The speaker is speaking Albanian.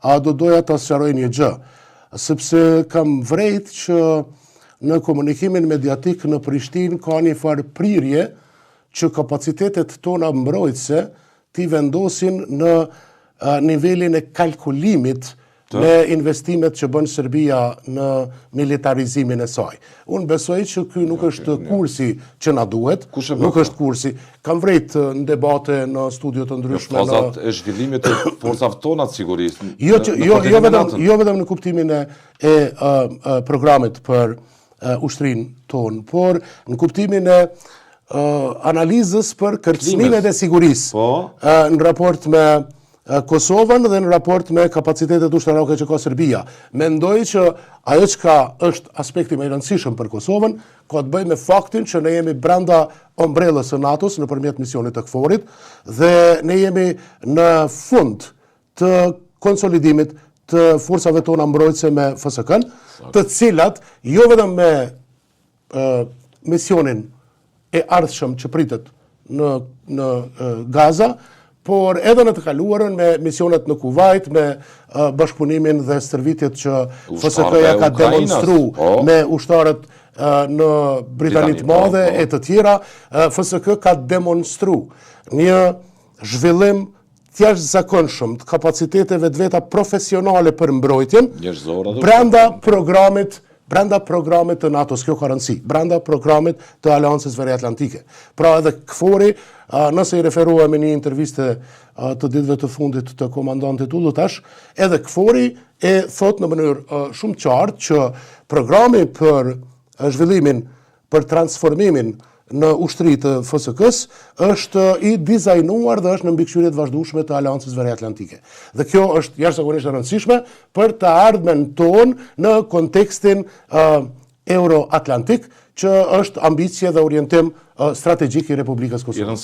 a do doja të sqaroj një gjë, sepse kam vrejt që në komunikimin mediatik në Prishtinë ka një farë prirje që kapacitetet tona mbrojtëse t'i vendosin në nivelin e kalkulimit me investimet që bën Serbia në militarizimin e saj. Unë besoj që ky nuk është kursi që na duhet, nuk është kursi. Kam vrejt në debate në studio të ndryshme. Fazat e zhvillimit të forcave tona të sigurisë. Jo vetëm në kuptimin e programit për ushtrinë tonë, por në kuptimin e analizës për kërcënimet e sigurisë në raport me Kosovën dhe në raport me kapacitetet ushtarake që ka Serbia. Mendoj që ajo që është aspekti më i rëndësishëm për Kosovën, ka të bëjë me faktin që ne jemi brenda ombrellës së NATO-s nëpërmjet misionit të KFOR-it dhe ne jemi në fund të konsolidimit të forcave tona mbrojtëse me FSK-n, të cilat jo vetëm me misionin e ardhshëm që pritet në Gaza, por edhe në të kaluarën me misionet në Kuvajt, me bashkëpunimin dhe stërvitjet që FSK-ja ka demonstru me ushtarët në Britanitë Madhe e të tjera, FSK ka demonstru një zhvillim jashtëzakonshëm të kapaciteteve të veta profesionale për mbrojtjen brenda programit të NATO-s, kjo ka rëndësi, brenda programit të Aleancës Veriatlantike. Pra edhe KFOR-i, nëse i referuam në një interviste të ditëve të fundit të komandantit Ullutash, edhe KFOR-i e thot në mënyrë shumë qartë që programi për zhvillimin, për transformimin në ushtri të FSK-s është i dizajnuar dhe është në mbikëqyrje të vazhdueshme të Aleancës Veriatlantike. Dhe kjo është jashtëzakonisht e rëndësishme për të ardhmen tonë në kontekstin euro-atlantik, që është ambicie dhe orientim strategjik i Republikës Kosovës.